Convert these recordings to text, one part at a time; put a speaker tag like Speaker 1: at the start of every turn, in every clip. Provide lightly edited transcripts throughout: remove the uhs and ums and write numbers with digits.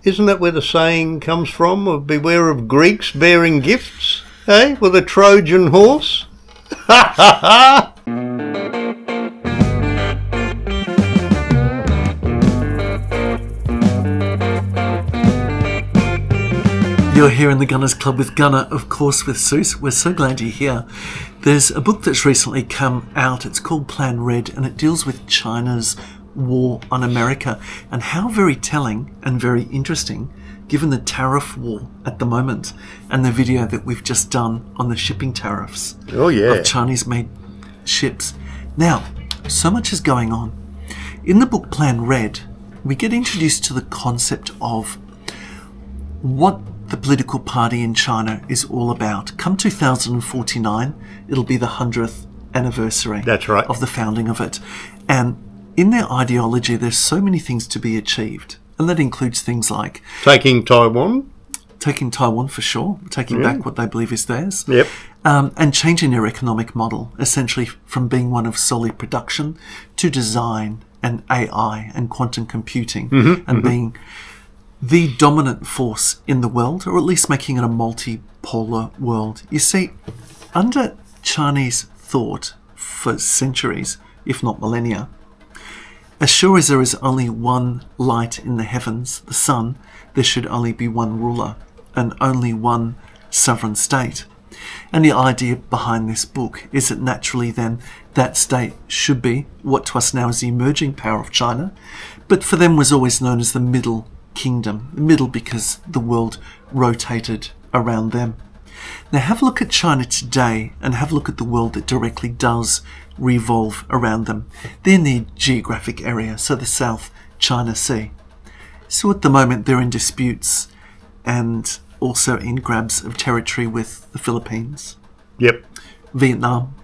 Speaker 1: Isn't that where the saying comes from of beware of Greeks bearing gifts? Eh? With a Trojan horse? Ha ha ha!
Speaker 2: You're here in the Gunners Club with Gunner, of course with Seuss. We're so glad you're here. There's a book that's recently come out. It's called Plan Red, and it deals with China's war on America, and how very telling and very interesting given the tariff war at the moment and the video that we've just done on the shipping tariffs of Chinese-made ships. Now, so much is going on. In the book Plan Red, we get introduced to the concept of what the political party in China is all about. Come 2049, it'll be the 100th anniversary of the founding of it. And in their ideology, there's so many things to be achieved. And that includes things like
Speaker 1: Taking Taiwan
Speaker 2: for sure, taking back what they believe is theirs.
Speaker 1: Yep.
Speaker 2: And changing their economic model, essentially from being one of solely production to design and AI and quantum computing, and being the dominant force in the world, or at least making it a multipolar world. You see, under Chinese thought for centuries, if not millennia, as sure as there is only one light in the heavens, the sun, there should only be one ruler and only one sovereign state. And the idea behind this book is that naturally then that state should be what to us now is the emerging power of China, but for them was always known as the Middle Kingdom. The middle because the world rotated around them. Now have a look at China today and have a look at the world that directly does revolve around them. They're in the geographic area, so the South China Sea. So at the moment they're in disputes and also in grabs of territory with the Philippines.
Speaker 1: Yep.
Speaker 2: Vietnam.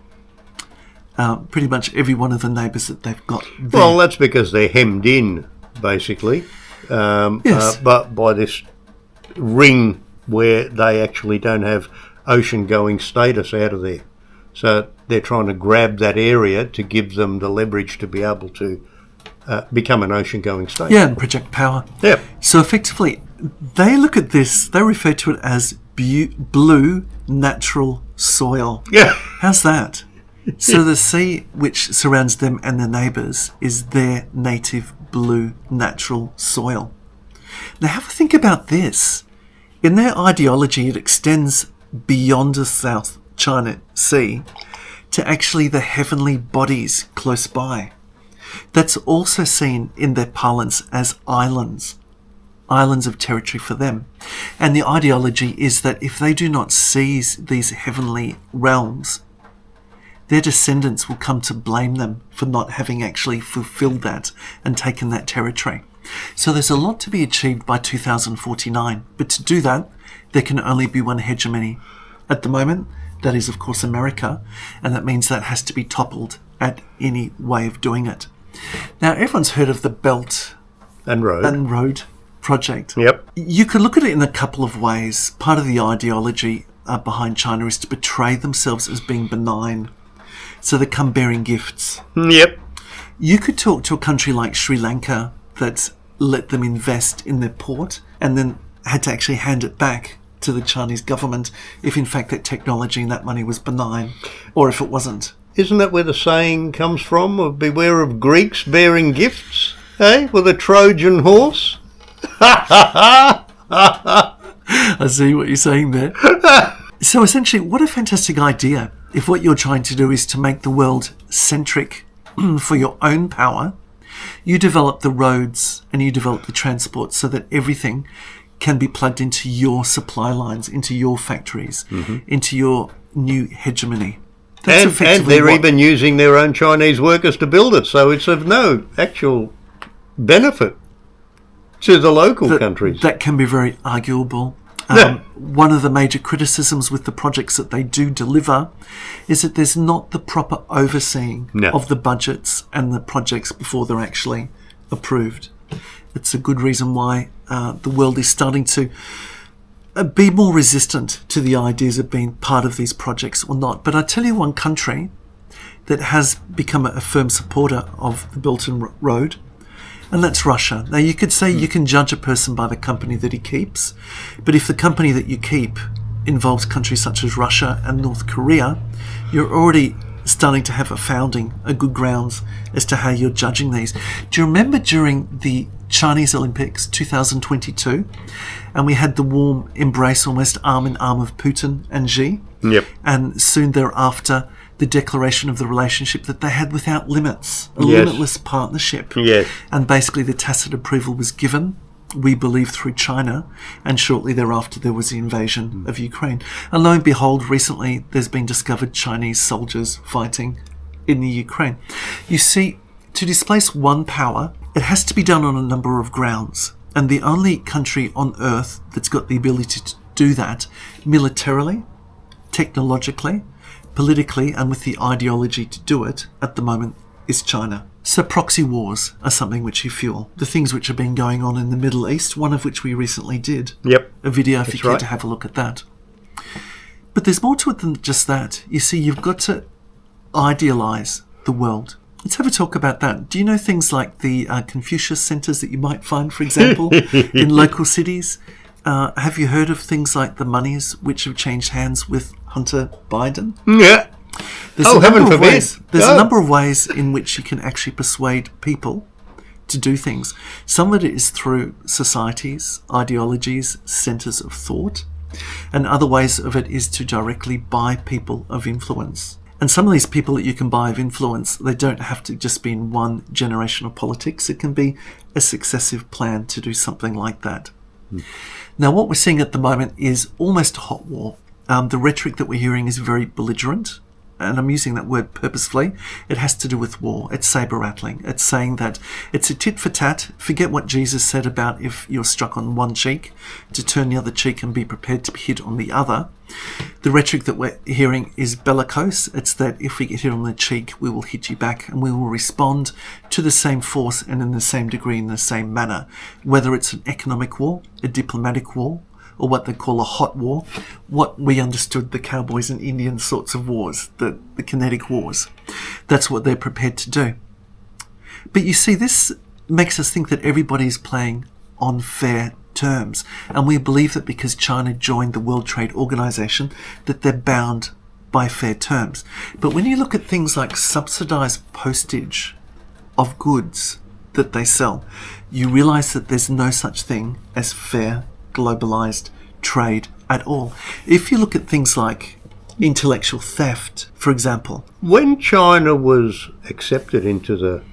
Speaker 2: Pretty much every one of the neighbours that they've got there.
Speaker 1: Well, that's because they're hemmed in, basically, but by this ring where they actually don't have ocean-going status out of there. So they're trying to grab that area to give them the leverage to be able to become an ocean-going state.
Speaker 2: Yeah, and project power.
Speaker 1: Yeah.
Speaker 2: So effectively, they look at this, they refer to it as blue natural soil.
Speaker 1: Yeah.
Speaker 2: How's that? So the sea which surrounds them and their neighbours is their native blue natural soil. Now have a think about this. In their ideology, it extends beyond the South China Sea to actually the heavenly bodies close by. That's also seen in their parlance as islands of territory for them. And the ideology is that if they do not seize these heavenly realms, their descendants will come to blame them for not having actually fulfilled that and taken that territory. So there's a lot to be achieved by 2049, but to do that, there can only be one hegemony. At the moment, that is of course America, and that means that has to be toppled at any way of doing it. Now everyone's heard of the Belt
Speaker 1: and Road
Speaker 2: project.
Speaker 1: Yep.
Speaker 2: You could look at it in a couple of ways. Part of the ideology behind China is to portray themselves as being benign, so they come bearing gifts.
Speaker 1: Yep.
Speaker 2: You could talk to a country like Sri Lanka that let them invest in their port and then had to actually hand it back to the Chinese government if in fact that technology and that money was benign, or if it wasn't.
Speaker 1: Isn't that where the saying comes from of beware of Greeks bearing gifts? Eh? With a Trojan horse? Ha ha ha!
Speaker 2: I see what you're saying there. So essentially, what a fantastic idea if what you're trying to do is to make the world centric for your own power. You develop the roads and you develop the transport so that everything can be plugged into your supply lines, into your factories, into your new hegemony.
Speaker 1: And they're even using their own Chinese workers to build it, so it's of no actual benefit to the local countries.
Speaker 2: That can be very arguable. One of the major criticisms with the projects that they do deliver is that there's not the proper overseeing of the budgets and the projects before they're actually approved. It's a good reason why the world is starting to be more resistant to the ideas of being part of these projects or not. But I tell you one country that has become a firm supporter of the Belt and Road And that's Russia. Now, you could say you can judge a person by the company that he keeps, but if the company that you keep involves countries such as Russia and North Korea, you're already starting to have a good grounds as to how you're judging these. Do you remember during the Chinese Olympics 2022, and we had the warm embrace, almost arm in arm, of Putin and Xi?
Speaker 1: Yep.
Speaker 2: And soon thereafter, the declaration of the relationship that they had without limits, a limitless partnership.
Speaker 1: Yes.
Speaker 2: And basically the tacit approval was given, we believe, through China, and shortly thereafter there was the invasion of Ukraine. And lo and behold, recently there's been discovered Chinese soldiers fighting in the Ukraine. You see, to displace one power, it has to be done on a number of grounds. And the only country on earth that's got the ability to do that militarily, technologically, politically, and with the ideology to do it at the moment is China. So proxy wars are something which you fuel. The things which have been going on in the Middle East, one of which we recently did a video if you care to have a look at that. But there's more to it than just that. You see, you've got to idealise the world. Let's have a talk about that. Do you know things like the Confucius centres that you might find, for example, in local cities? Have you heard of things like the monies which have changed hands with Hunter Biden?
Speaker 1: Yeah. Heaven forbid.
Speaker 2: There's a number of ways in which you can actually persuade people to do things. Some of it is through societies, ideologies, centres of thought, and other ways of it is to directly buy people of influence. And some of these people that you can buy of influence, they don't have to just be in one generation of politics. It can be a successive plan to do something like that. Now, what we're seeing at the moment is almost a hot war. The rhetoric that we're hearing is very belligerent, and I'm using that word purposefully. It has to do with war. It's saber-rattling. It's saying that it's a tit for tat. Forget what Jesus said about if you're struck on one cheek, to turn the other cheek and be prepared to be hit on the other. The rhetoric that we're hearing is bellicose. It's that if we get hit on the cheek, we will hit you back, and we will respond to the same force and in the same degree, in the same manner. Whether it's an economic war, a diplomatic war, or what they call a hot war, what we understood the cowboys and Indian sorts of wars, the kinetic wars. That's what they're prepared to do. But you see, this makes us think that everybody's playing on fair terms. And we believe that because China joined the World Trade Organization, that they're bound by fair terms. But when you look at things like subsidized postage of goods that they sell, you realize that there's no such thing as fair globalized trade at all. If you look at things like intellectual theft, for example.
Speaker 1: When China was accepted into the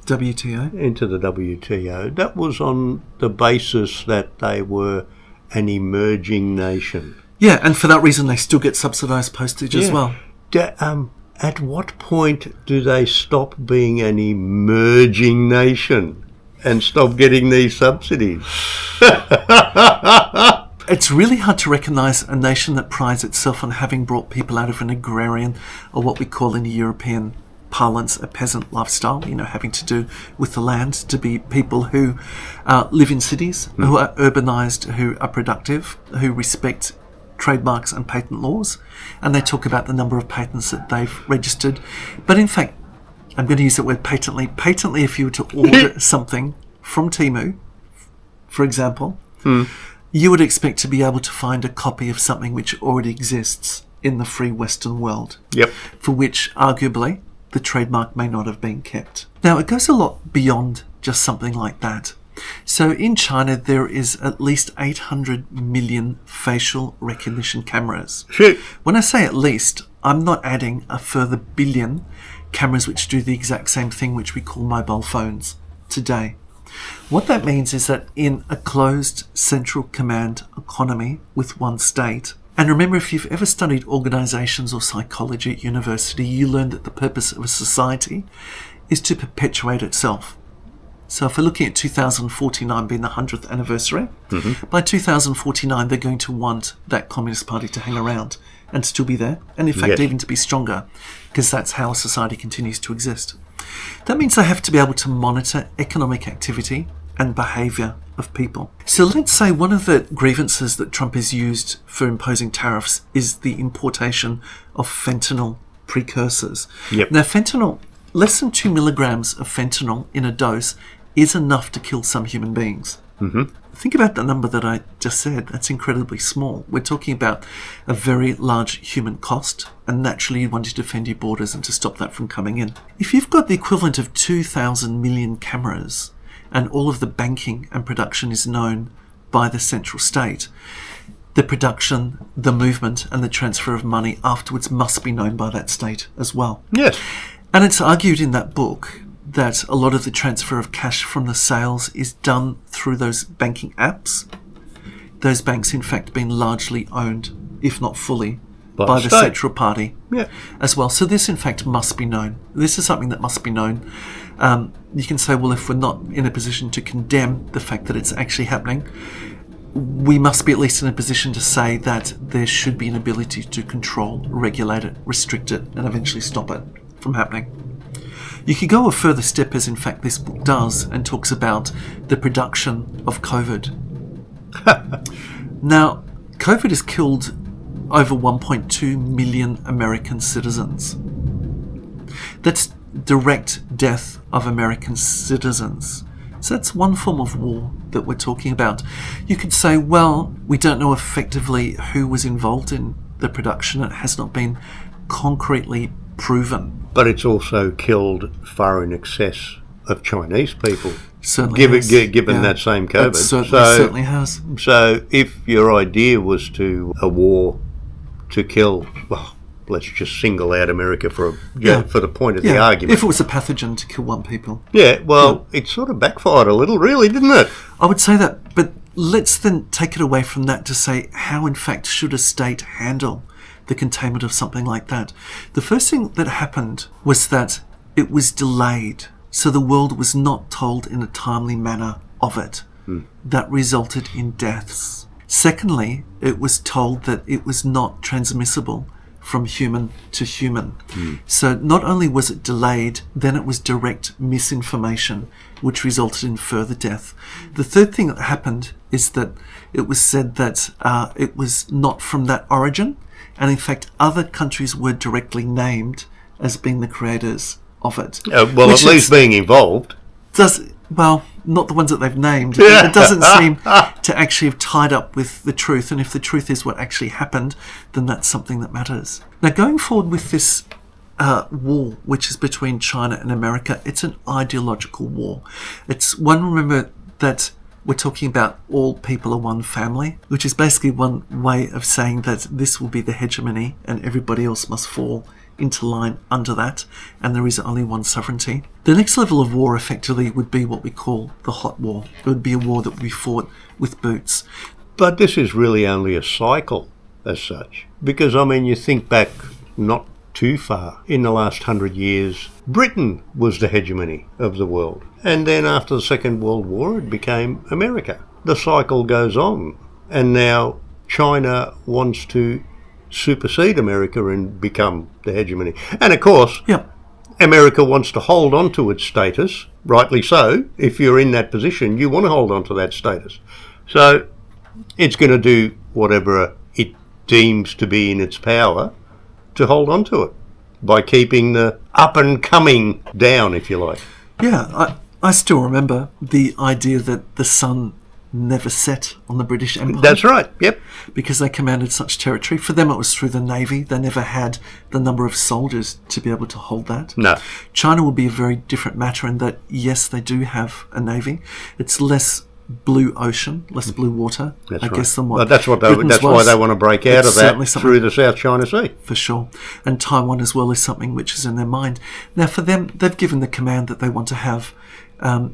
Speaker 2: WTO,
Speaker 1: that was on the basis that they were an emerging nation.
Speaker 2: Yeah, and for that reason they still get subsidized postage as well.
Speaker 1: At what point do they stop being an emerging nation and stop getting these subsidies?
Speaker 2: It's really hard to recognise a nation that prides itself on having brought people out of an agrarian, or what we call in the European parlance a peasant lifestyle, having to do with the land, to be people who live in cities, who are urbanised, who are productive, who respect trademarks and patent laws, and they talk about the number of patents that they've registered. But in fact, I'm going to use the word patently. Patently, if you were to order something from Temu, for example, you would expect to be able to find a copy of something which already exists in the free Western world, for which, arguably, the trademark may not have been kept. Now, it goes a lot beyond just something like that. So in China, there is at least 800 million facial recognition cameras. When I say at least, I'm not adding a further billion cameras which do the exact same thing, which we call mobile phones today. What that means is that in a closed central command economy with one state, and remember, if you've ever studied organisations or psychology at university, you learn that the purpose of a society is to perpetuate itself. So if we're looking at 2049 being the 100th anniversary, by 2049 they're going to want that Communist Party to hang around and still be there, and in fact even to be stronger, because that's how a society continues to exist. That means they have to be able to monitor economic activity and behaviour of people. So let's say one of the grievances that Trump has used for imposing tariffs is the importation of fentanyl precursors. Now, fentanyl, less than 2 milligrams of fentanyl in a dose is enough to kill some human beings.
Speaker 1: Mm-hmm.
Speaker 2: Think about the number that I just said. That's incredibly small. We're talking about a very large human cost, and naturally you want to defend your borders and to stop that from coming in. If you've got the equivalent of 2,000 million cameras and all of the banking and production is known by the central state, the production, the movement and the transfer of money afterwards must be known by that state as well.
Speaker 1: Yes.
Speaker 2: And it's argued in that book that a lot of the transfer of cash from the sales is done through those banking apps. Those banks, in fact, being largely owned, if not fully, by the central party as well. So this, in fact, must be known. This is something that must be known. You can say, well, if we're not in a position to condemn the fact that it's actually happening, we must be at least in a position to say that there should be an ability to control, regulate it, restrict it, and eventually stop it from happening. You could go a further step, as in fact this book does, and talks about the production of COVID. Now, COVID has killed over 1.2 million American citizens. That's direct death of American citizens. So that's one form of war that we're talking about. You could say, well, we don't know effectively who was involved in the production. It has not been concretely proven.
Speaker 1: But it's also killed far in excess of Chinese people.
Speaker 2: Certainly
Speaker 1: given that same COVID.
Speaker 2: It certainly has.
Speaker 1: So if your idea was to a war to kill, well, let's just single out America for the point of the argument.
Speaker 2: If it was a pathogen to kill one people.
Speaker 1: It sort of backfired a little, really, didn't it?
Speaker 2: I would say that, but let's then take it away from that to say how, in fact, should a state handle the containment of something like that. The first thing that happened was that it was delayed, so the world was not told in a timely manner of it. That resulted in deaths. Secondly, it was told that it was not transmissible from human to human. So not only was it delayed, then it was direct misinformation, which resulted in further death. The third thing that happened is that it was said that it was not from that origin, and in fact other countries were directly named as being the creators of it.
Speaker 1: At least being involved.
Speaker 2: Well, not the ones that they've named. It doesn't seem to actually have tied up with the truth, and if the truth is what actually happened, then that's something that matters. Now, going forward with this war, which is between China and America, it's an ideological war. It's one, remember, that we're talking about all people are one family, which is basically one way of saying that this will be the hegemony and everybody else must fall into line under that, and there is only one sovereignty. The next level of war effectively would be what we call the hot war. It would be a war that would be fought with boots.
Speaker 1: But this is really only a cycle as such, because you think back not too far in the last 100 years, Britain was the hegemony of the world, and then after the Second World War it became America. The cycle goes on, and now China wants to supersede America and become the hegemony. And of course, America wants to hold on to its status, rightly so. If you're in that position, you want to hold on to that status. So it's going to do whatever it deems to be in its power to hold on to it by keeping the up and coming down, if you like.
Speaker 2: Yeah, I still remember the idea that the sun never set on the British Empire.
Speaker 1: That's right, yep.
Speaker 2: Because they commanded such territory. For them it was through the Navy. They never had the number of soldiers to be able to hold that.
Speaker 1: No.
Speaker 2: China will be a very different matter in that, yes, they do have a Navy. It's less blue ocean, less blue water,
Speaker 1: that's
Speaker 2: I
Speaker 1: right.
Speaker 2: guess, than what
Speaker 1: well, that's why they want to break out of that through the South China Sea.
Speaker 2: For sure. And Taiwan as well is something which is in their mind. Now, for them, they've given the command that they want to have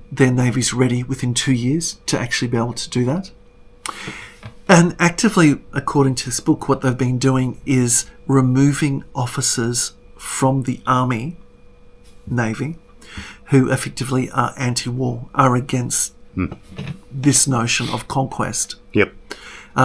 Speaker 2: their navies ready within 2 years to actually be able to do that. And actively, according to this book, what they've been doing is removing officers from the army, navy, who effectively are anti-war, are against this notion of conquest.
Speaker 1: Yep.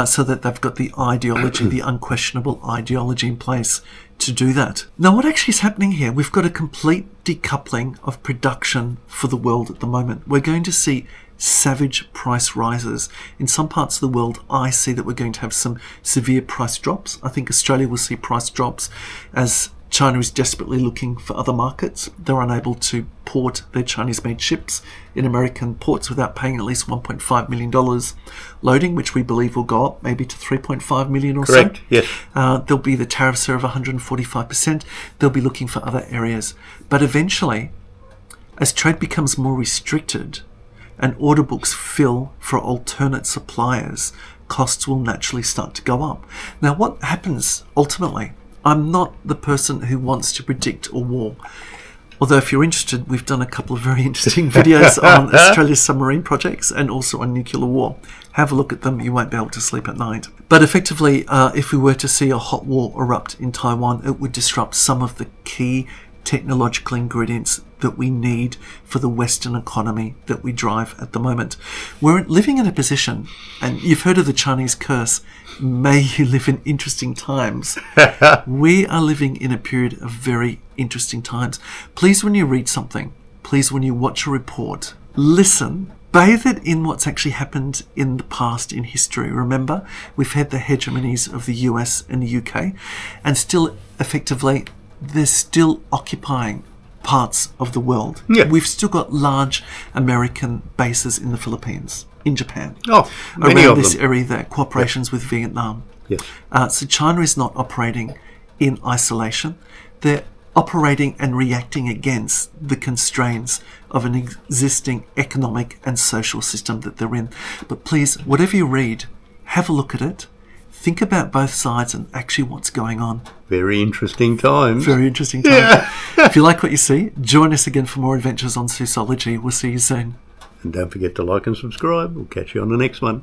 Speaker 2: So that they've got the ideology, the unquestionable ideology in place to do that. Now, what actually is happening here? We've got a complete decoupling of production for the world at the moment. We're going to see savage price rises. In some parts of the world, I see that we're going to have some severe price drops. I think Australia will see price drops as China is desperately looking for other markets. They're unable to port their Chinese-made ships in American ports without paying at least $1.5 million loading, which we believe will go up maybe to $3.5 million or
Speaker 1: Correct,
Speaker 2: so.
Speaker 1: yes.
Speaker 2: There'll be the tariffs are of 145%. They'll be looking for other areas. But eventually, as trade becomes more restricted and order books fill for alternate suppliers, costs will naturally start to go up. Now, what happens ultimately? I'm not the person who wants to predict a war. Although if you're interested, we've done a couple of very interesting videos on Australia's submarine projects and also on nuclear war. Have a look at them. You won't be able to sleep at night. But effectively, if we were to see a hot war erupt in Taiwan, it would disrupt some of the key technological ingredients that we need for the Western economy that we drive at the moment. We're living in a position, and you've heard of the Chinese curse, may you live in interesting times. We are living in a period of very interesting times. Please, when you read something, please, when you watch a report, listen, bathe it in what's actually happened in the past in history. Remember, we've had the hegemonies of the US and the UK, and still effectively they're still occupying parts of the world.
Speaker 1: Yeah.
Speaker 2: We've still got large American bases in the Philippines, in Japan.
Speaker 1: Oh, many
Speaker 2: around
Speaker 1: of
Speaker 2: this
Speaker 1: them.
Speaker 2: area there, cooperations with Vietnam.
Speaker 1: Yes.
Speaker 2: So China is not operating in isolation. They're operating and reacting against the constraints of an existing economic and social system that they're in. But please, whatever you read, have a look at it. Think about both sides and actually what's going on.
Speaker 1: Very interesting times.
Speaker 2: Very interesting time.
Speaker 1: Yeah.
Speaker 2: If you like what you see, join us again for more adventures on Sociology. We'll see you soon.
Speaker 1: And don't forget to like and subscribe. We'll catch you on the next one.